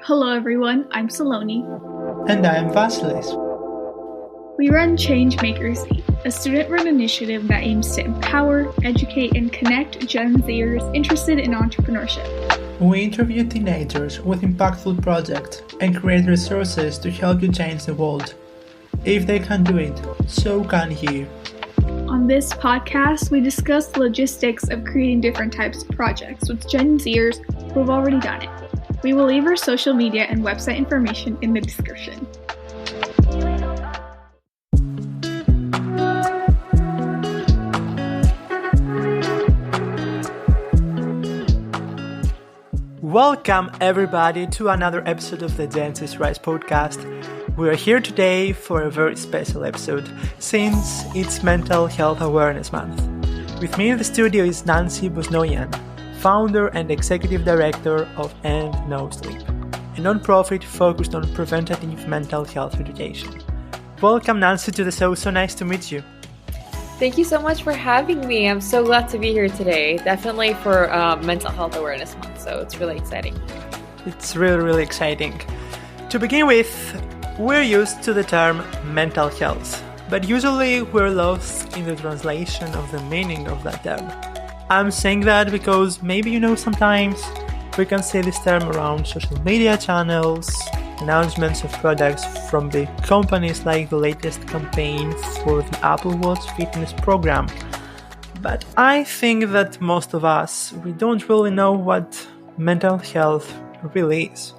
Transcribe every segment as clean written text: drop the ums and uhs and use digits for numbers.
Hello everyone, I'm Saloni. And I'm Vasilis. We run Change Makers Meet, a student-run initiative that aims to empower, educate, and connect Gen Zers interested in entrepreneurship. We interview teenagers with impactful projects and create resources to help you change the world. If they can do it, so can you. On this podcast, we discuss the logistics of creating different types of projects with Gen Zers who have already done it. We will leave our social media and website information in the description. Welcome everybody to another episode of the GenZ Rise podcast. We are here today for a very special episode since it's Mental Health Awareness Month. With me in the studio is Nancy Bosnoian, founder and executive director of End No Sleep, a non-profit focused on preventative mental health education. Welcome Nancy to the show, so nice to meet you. Thank you so much for having me. I'm so glad to be here today. Definitely for Mental Health Awareness Month, so it's really exciting. It's really exciting. To begin with, we're used to the term mental health, but usually we're lost in the translation of the meaning of that term. I'm saying that because maybe sometimes we can see this term around social media channels, announcements of products from big companies like the latest campaign for the Apple Watch fitness program. But I think that most of us, we don't really know what mental health really is.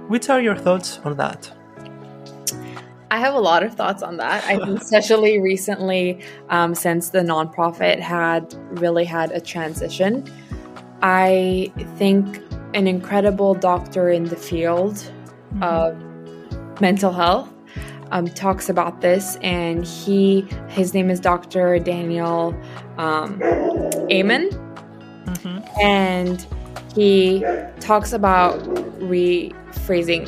Which are your thoughts on that? I have a lot of thoughts on that. I think especially recently, since the nonprofit had really had a transition, I think an incredible doctor in the field of mental health talks about this, and his name is Dr. Daniel Amen, and he talks about rephrasing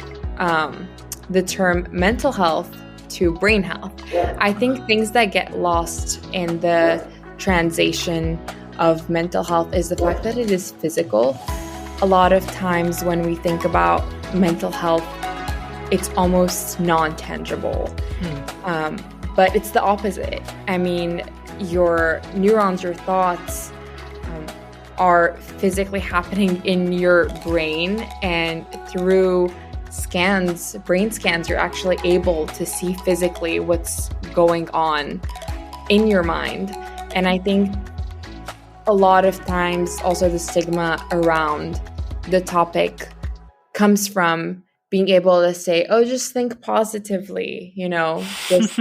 the term mental health to brain health. I think things that get lost in the translation of mental health is the fact that it is physical. A lot of times when we think about mental health, it's almost non-tangible. But it's the opposite. I mean, your neurons, your thoughts are physically happening in your brain, and through brain scans, you're actually able to see physically what's going on in your mind. And I think a lot of times also the stigma around the topic comes from being able to say, oh, just think positively, just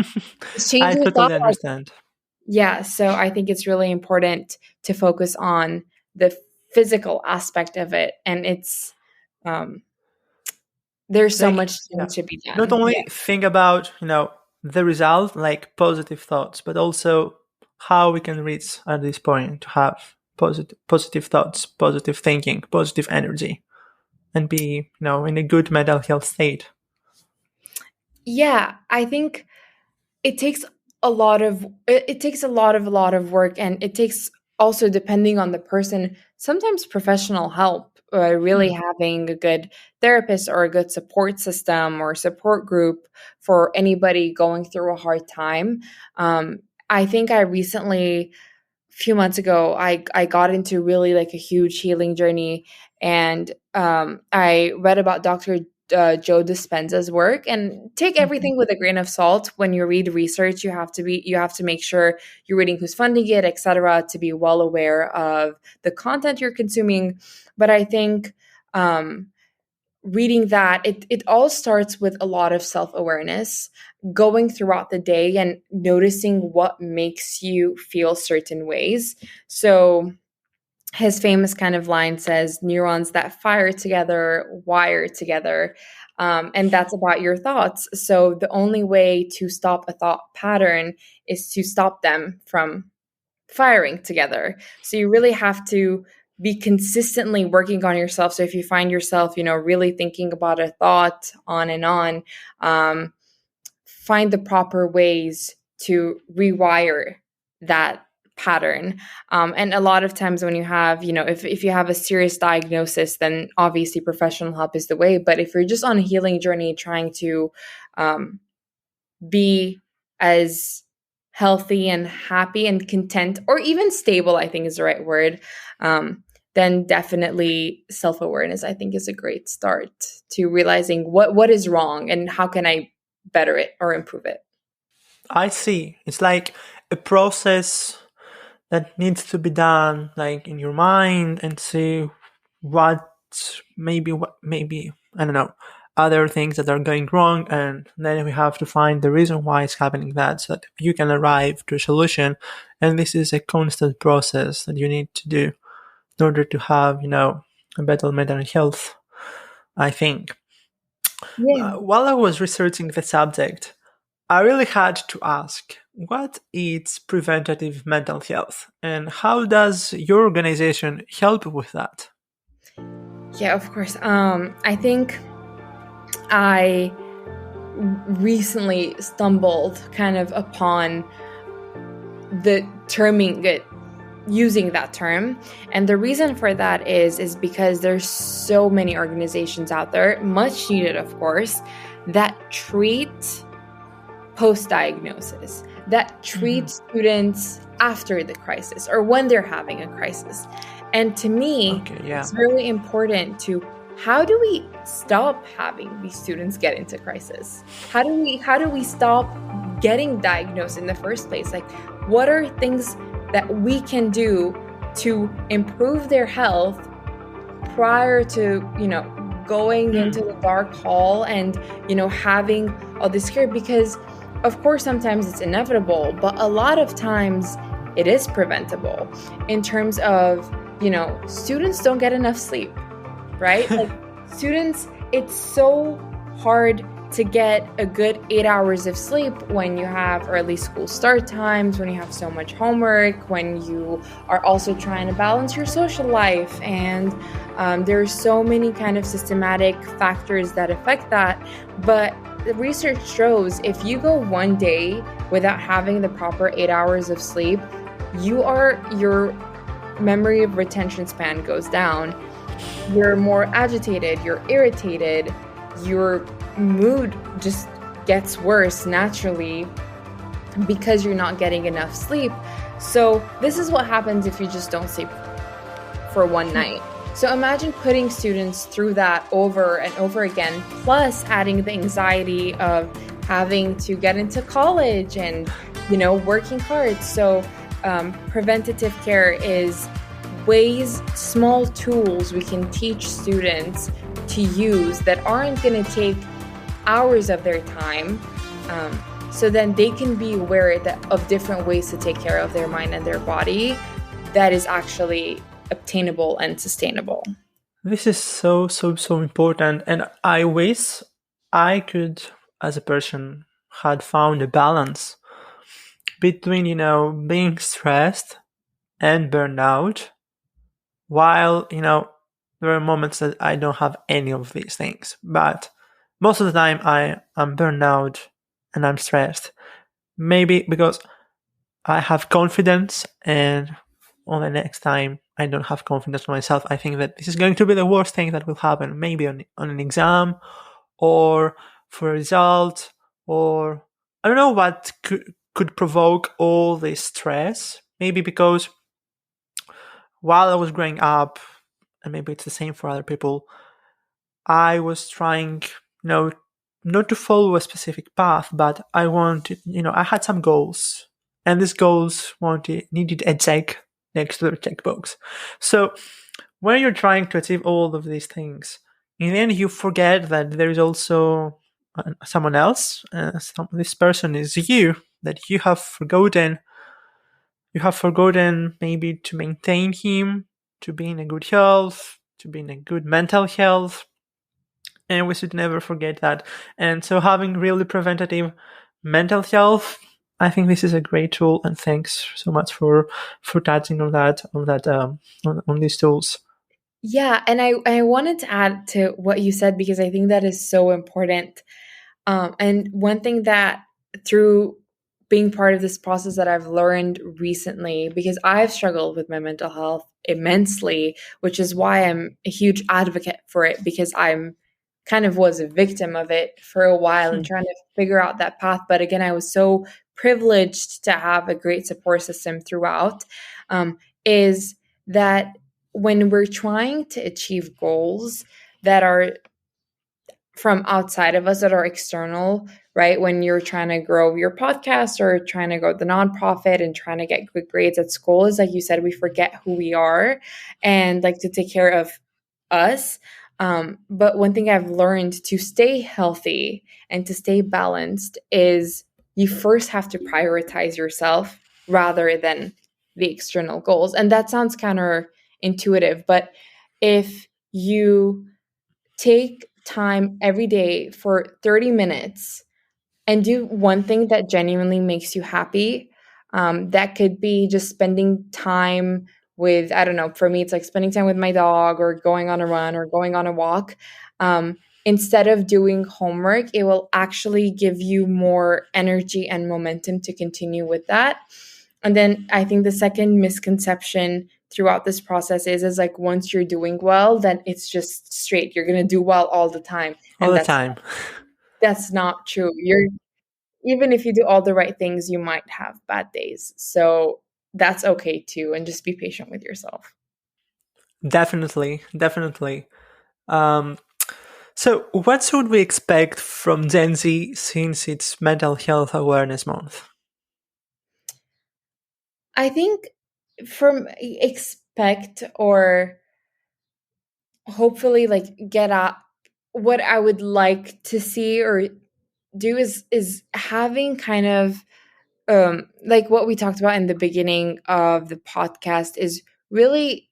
change I your totally thoughts. understand. Yeah, so I think it's really important to focus on the physical aspect of it. And it's, there's so much to be done. Not only think about, the result, like positive thoughts, but also how we can reach at this point to have positive thoughts, positive thinking, positive energy, and be, in a good mental health state. Yeah, I think it takes a lot of work, and it takes also, depending on the person, sometimes professional help, really having a good therapist or a good support system or support group for anybody going through a hard time. I think I recently, a few months ago, I got into really like a huge healing journey, and I read about Dr. Joe Dispenza's work, and take everything with a grain of salt. When you read research, you have to make sure you're reading who's funding it, etc., to be well aware of the content you're consuming. But I think reading that, it all starts with a lot of self-awareness, going throughout the day and noticing what makes you feel certain ways. So his famous kind of line says, neurons that fire together, wire together. And that's about your thoughts. So the only way to stop a thought pattern is to stop them from firing together. So you really have to be consistently working on yourself. So if you find yourself, really thinking about a thought on and on, find the proper ways to rewire that pattern. And a lot of times when you have, if you have a serious diagnosis, then obviously professional help is the way. But if you're just on a healing journey trying to be as healthy and happy and content, or even stable, I think is the right word, then definitely self-awareness, I think, is a great start to realizing what is wrong and how can I better it or improve it. I see. It's like a process that needs to be done, like in your mind, and see what maybe I don't know, other things that are going wrong, and then we have to find the reason why it's happening that, so that you can arrive to a solution. And this is a constant process that you need to do in order to have, a better mental health, I think. Yeah. While I was researching the subject, I really had to ask, what is preventative mental health, and how does your organization help with that? Yeah, of course. I think I recently stumbled kind of upon the terming it, using that term. And the reason for that is because there's so many organizations out there, much needed, of course, that treat post-diagnosis, that treat students after the crisis or when they're having a crisis. And to me, it's really important to, how do we stop having these students get into crisis? How do we stop getting diagnosed in the first place? Like, what are things that we can do to improve their health prior to, going into the dark hall and, having all this care? Because of course, sometimes it's inevitable, but a lot of times it is preventable in terms of, students don't get enough sleep, right? Like, students, it's so hard to get a good 8 hours of sleep when you have early school start times, when you have so much homework, when you are also trying to balance your social life. And there's so many kind of systematic factors that affect that. But the research shows if you go one day without having the proper 8 hours of sleep, your memory of retention span goes down. You're more agitated, you're irritated, your mood just gets worse naturally because you're not getting enough sleep. So this is what happens if you just don't sleep for one night. So imagine putting students through that over and over again, plus adding the anxiety of having to get into college and, working hard. So preventative care is small tools we can teach students to use that aren't going to take hours of their time, so then they can be aware of different ways to take care of their mind and their body that is actually obtainable and sustainable. This is so important, and I wish I could, as a person, had found a balance between, being stressed and burned out, while, there are moments that I don't have any of these things. But most of the time I am burned out and I'm stressed. Maybe because I have confidence, and on the next time I don't have confidence in myself. I think that this is going to be the worst thing that will happen, maybe on an exam or for a result, or I don't know what could provoke all this stress. Maybe because while I was growing up, and maybe it's the same for other people, I was trying, not to follow a specific path, but I wanted, I had some goals, and these goals needed a check next to the checkbox. So when you're trying to achieve all of these things, in the end you forget that there is also someone else. This person is you, that you have forgotten. You have forgotten maybe to maintain him, to be in a good health, to be in a good mental health. And we should never forget that. And so having really preventative mental health, I think this is a great tool. And thanks so much for touching on on these tools. Yeah, and I wanted to add to what you said, because I think that is so important. And one thing that through being part of this process that I've learned recently, because I've struggled with my mental health immensely, which is why I'm a huge advocate for it, because I'm kind of was a victim of it for a while and trying to figure out that path. But again, I was so privileged to have a great support system throughout, is that when we're trying to achieve goals that are from outside of us, that are external, right? When you're trying to grow your podcast or trying to grow the nonprofit and trying to get good grades at school, is like you said, we forget who we are and like to take care of us. But one thing I've learned to stay healthy and to stay balanced is you first have to prioritize yourself rather than the external goals. And that sounds counterintuitive, but if you take time every day for 30 minutes and do one thing that genuinely makes you happy. That could be just spending time with, I don't know, for me, it's like spending time with my dog or going on a run or going on a walk. Instead of doing homework, it will actually give you more energy and momentum to continue with that. And then I think the second misconception throughout this process is like once you're doing well, then it's just straight. You're going to do well all the time. All And the time. that's not true. Even if you do all the right things, you might have bad days. So that's okay too. And just be patient with yourself. Definitely. Um, so what should we expect from Gen Z since it's Mental Health Awareness Month? I think from expect or hopefully like get at what I would like to see or do is having kind of like what we talked about in the beginning of the podcast, is really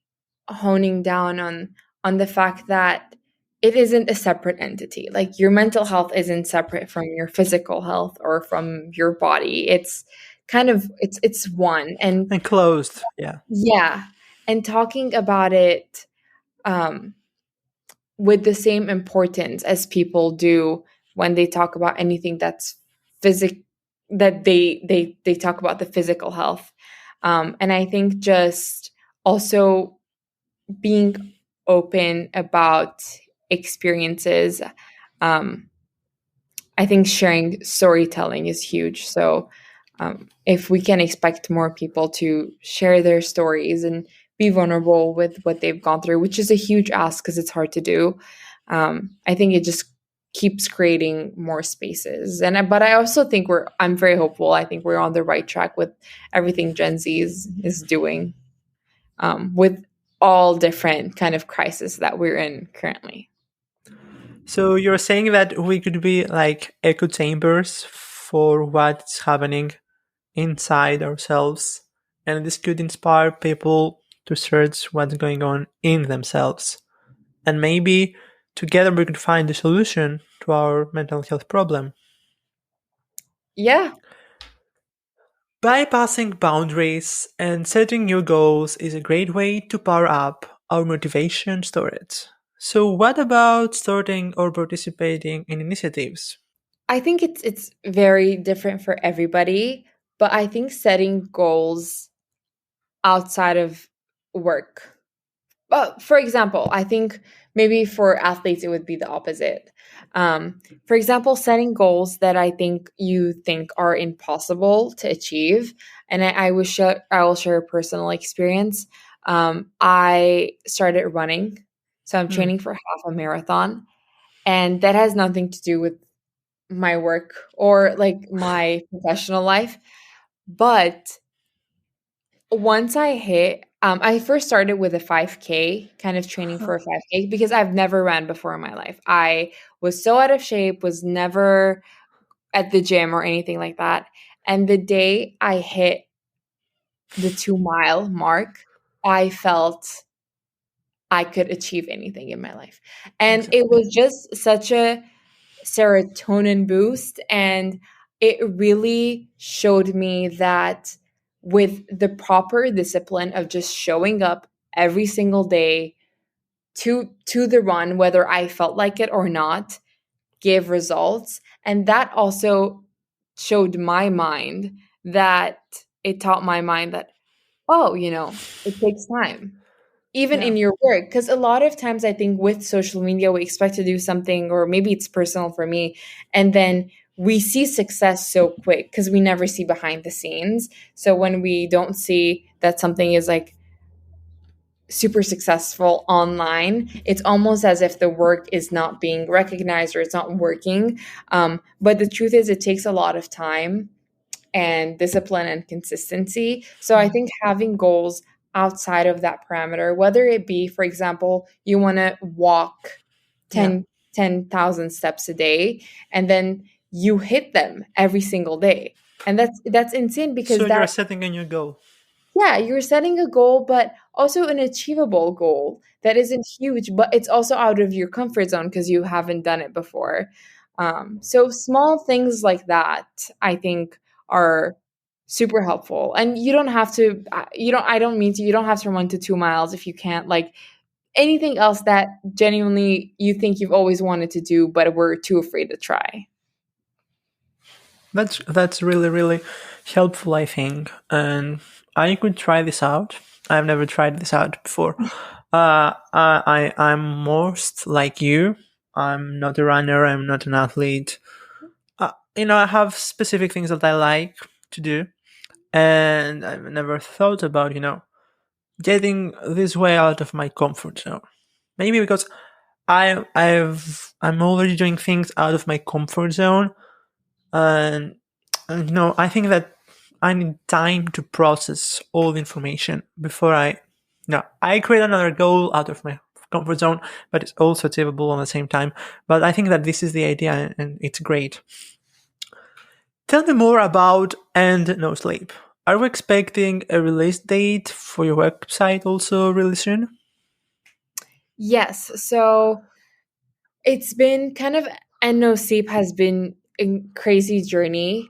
honing down on the fact that it isn't a separate entity. Like your mental health isn't separate from your physical health or from your body. It's kind of it's one. And Closed, yeah. yeah, and talking about it um with the same importance as people do when they talk about anything that's physic that they talk about the physical health. And I think just also being open about experiences. I think sharing storytelling is huge. So if we can expect more people to share their stories and be vulnerable with what they've gone through, which is a huge ask because it's hard to do, I think it just keeps creating more spaces. But I also think I'm very hopeful. I think we're on the right track with everything Gen Z is doing, with all different kind of crises that we're in currently. So you're saying that we could be like echo chambers for what's happening inside ourselves, and this could inspire people to search what's going on in themselves. And maybe together we could find a solution to our mental health problem. Yeah. Bypassing boundaries and setting new goals is a great way to power up our motivation storage. So what about starting or participating in initiatives? I think it's very different for everybody, but I think setting goals outside of work. For example, I think maybe for athletes it would be the opposite. For example, setting goals that I think you think are impossible to achieve, and I will share a personal experience. I started running, so I'm training for half a marathon, and that has nothing to do with my work or like my professional life. But once I first started with a 5K, kind of training for a 5K, because I've never ran before in my life. I was so out of shape, was never at the gym or anything like that. And the day I hit the 2 mile mark, I felt I could achieve anything in my life. And Exactly. it was just such a serotonin boost, and it really showed me that with the proper discipline of just showing up every single day to the run, whether I felt like it or not, gave results. And that also showed my mind that it taught my mind that, oh, it takes time, even Yeah. in your work. Because a lot of times I think with social media, we expect to do something, or maybe it's personal for me, and then we see success so quick because we never see behind the scenes. So when we don't see that something is like super successful online, it's almost as if the work is not being recognized or it's not working. But the truth is, it takes a lot of time and discipline and consistency. So I think having goals outside of that parameter, whether it be, for example, you want to walk Yeah. 10,000 steps a day, and then you hit them every single day. And that's insane, because So that, you're setting a new goal. yeah, you're setting a goal, but also an achievable goal that isn't huge, but it's also out of your comfort zone because you haven't done it before. So small things like that, I think, are super helpful. And you don't have to, I don't mean to, you don't have to run to 2 miles if you can't. Like anything else that genuinely you think you've always wanted to do, but were too afraid to try. That's really, really helpful, I think, and I could try this out. I've never tried this out before. I'm most like you. I'm not a runner. I'm not an athlete. I have specific things that I like to do, and I've never thought about getting this way out of my comfort zone. Maybe because I'm already doing things out of my comfort zone, and I think that I need time to process all the information before I create another goal out of my comfort zone, but it's also achievable at the same time. But I think that this is the idea, and it's great. Tell me more about And No Sleep. Are we expecting a release date for your website also really soon? Yes. So it's been kind of, and No Sleep has been a crazy journey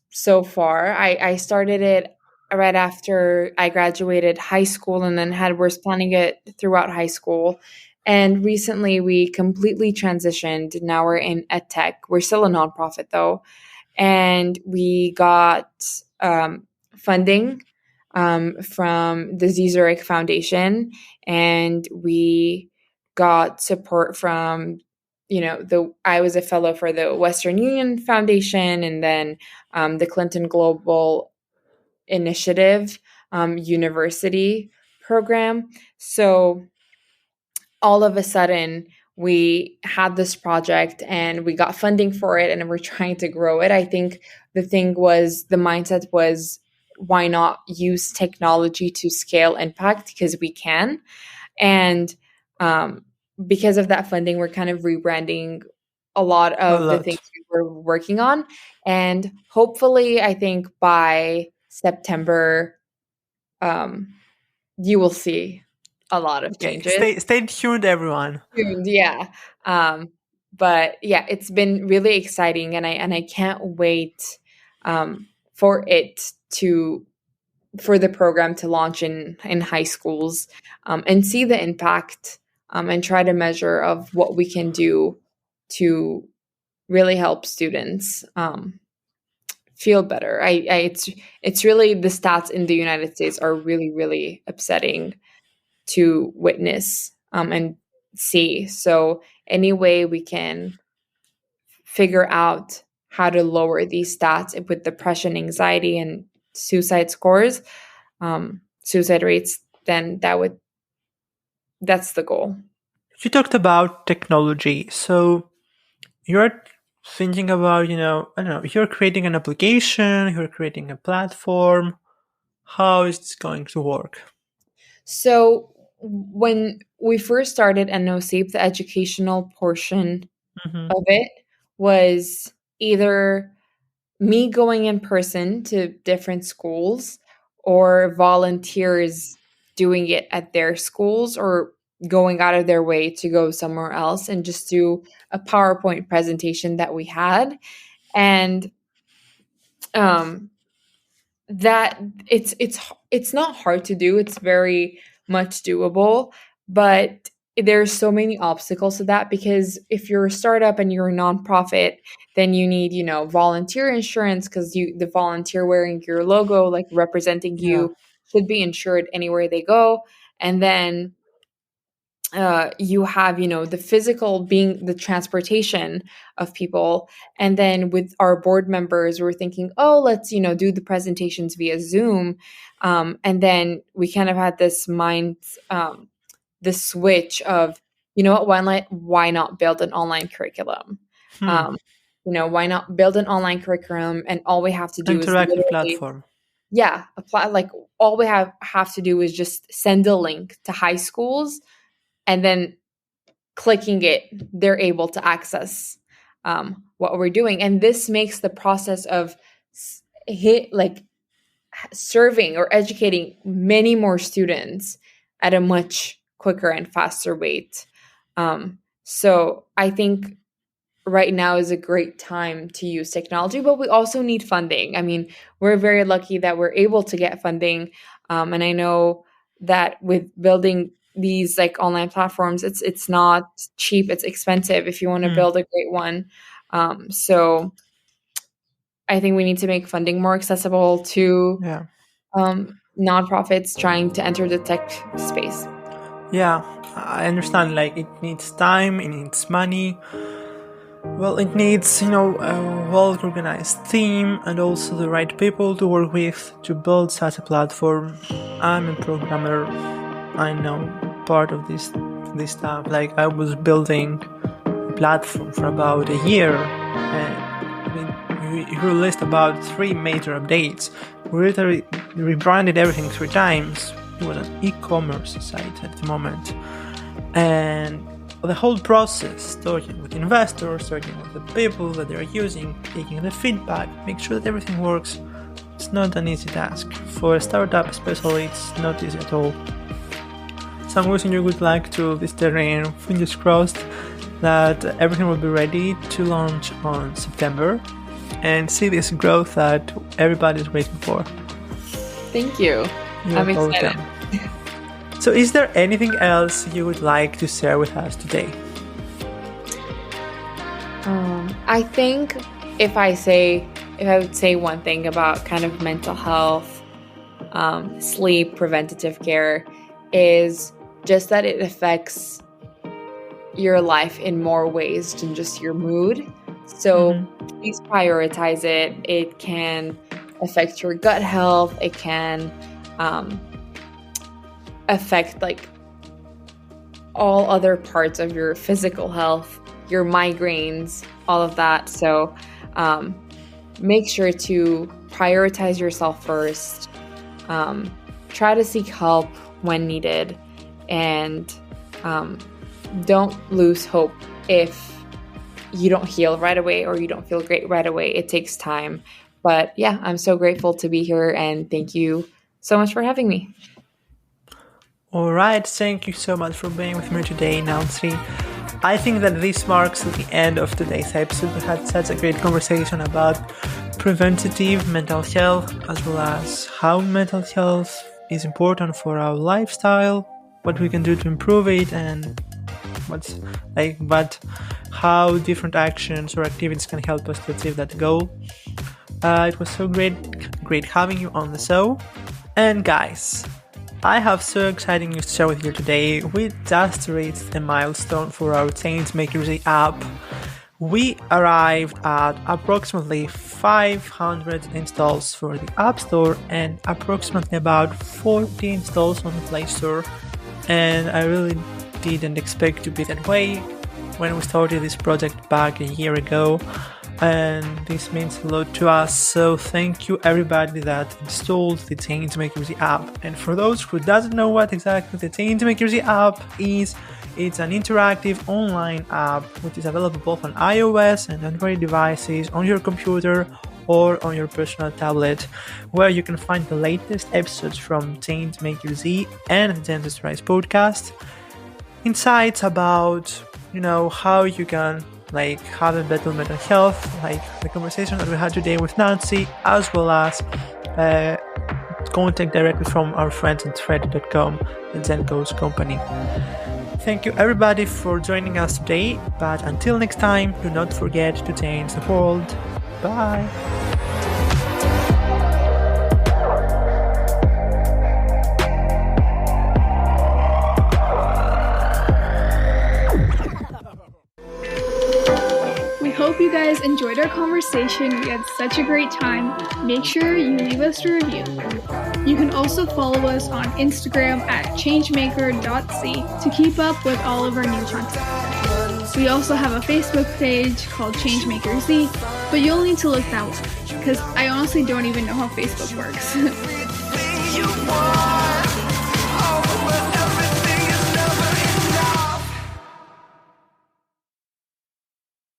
so far. I started it right after I graduated high school, and then was planning it throughout high school. And recently we completely transitioned. Now we're in edtech. We're still a nonprofit though. And we got funding from the Zurich Foundation, and we got support from, I was a fellow for the Western Union Foundation, and then the Clinton Global Initiative University program. So all of a sudden we had this project and we got funding for it, and we're trying to grow it. I think the mindset was, why not use technology to scale impact, because we can. And because of that funding, we're kind of rebranding a lot A of the things lot. we were working on. And hopefully, I think by September, you will see a lot of Okay, changes. stay tuned, everyone. Yeah. But yeah, it's been really exciting, and I can't wait for the program to launch in high schools, and see the impact, and try to measure of what we can do to really help students feel better. It's really, the stats in the United States are really, really upsetting to witness and see. So any way we can figure out how to lower these stats with depression, anxiety, and suicide scores, suicide rates, then that's the goal. You talked about technology, so you're thinking about, I don't know, you're creating an application, you're creating a platform. How is this going to work? So when we first started NOCEAP, the educational portion Mm-hmm. of it was either me going in person to different schools, or volunteers doing it at their schools, or going out of their way to go somewhere else and just do a PowerPoint presentation that we had. And um that it's not hard to do. It's very much doable, but there's so many obstacles to that, because if you're a startup and you're a nonprofit, then you need, volunteer insurance, because the volunteer wearing your logo, like representing Yeah. you, should be insured anywhere they go. And then you have, the physical, being the transportation of people. And then with our board members, we're thinking, oh, let's, do the presentations via Zoom. And then we kind of had this the switch of, what, why not build an online curriculum? Hmm. Why not build an online curriculum, and all we have to do is Interactive literally, platform. yeah, apply. Like, all we have to do is just send a link to high schools, and then clicking it, they're able to access what we're doing. And this makes the process of serving or educating many more students at a much quicker and faster rate. So I think right now is a great time to use technology, but we also need funding. I mean, we're very lucky that we're able to get funding. And I know that with building these like online platforms, it's not cheap, it's expensive if you want to build a great one. So I think we need to make funding more accessible to nonprofits trying to enter the tech space. Yeah, I understand. Like, it needs time, it needs money. Well, it needs, a well-organized team and also the right people to work with to build such a platform. I'm a programmer. I know part of this stuff. Like, I was building a platform for about a year, and we released about 3 major updates. We literally rebranded everything 3 times. It was an e-commerce site at the moment, and the whole process, talking with investors, talking with the people that they're using, taking the feedback, make sure that everything works, it's not an easy task. For a startup especially, it's not easy at all. So I'm wishing you good luck to this terrain. Fingers crossed that everything will be ready to launch on September and see this growth that everybody's waiting for. Thank you. I'm excited. So is there anything else you would like to share with us today? I think if I would say one thing about kind of mental health, sleep, preventative care, is just that it affects your life in more ways than just your mood. So please prioritize it. It can affect your gut health. It can affect like all other parts of your physical health, your migraines, all of that. So make sure to prioritize yourself first. Try to seek help when needed, and don't lose hope if you don't heal right away or you don't feel great right away. It takes time. But yeah, I'm so grateful to be here, and thank you so much for having me. Alright, thank you so much for being with me today, Nancy. I think that this marks the end of today's episode. We had such a great conversation about preventative mental health, as well as how mental health is important for our lifestyle, what we can do to improve it, and how different actions or activities can help us to achieve that goal. It was so great having you on the show. And guys, I have so exciting news to share with you today. We just reached a milestone for our Changemaker app. We arrived at approximately 500 installs for the App Store and approximately about 40 installs on the Play Store. And I really didn't expect to be that way when we started this project back a year ago. And this means a lot to us, so thank you everybody that installed the Changemaker app. And for those who doesn't know what exactly the Changemaker app is, it's an interactive online app which is available both on iOS and Android devices, on your computer or on your personal tablet, where you can find the latest episodes from Changemaker and the GenZ Rise podcast, insights about how you can have a better mental health, like the conversation that we had today with Nancy, as well as contact directly from our friends at thread.com, the Zen Coach company. Thank you everybody for joining us today, but until next time, do not forget to change the world. Bye! We hope you guys enjoyed our conversation. We had such a great time. Make sure you leave us a review. You can also follow us on Instagram at changemaker.c to keep up with all of our new content. We also have a Facebook page called ChangemakerZ, but you'll need to look that one because I honestly don't even know how Facebook works.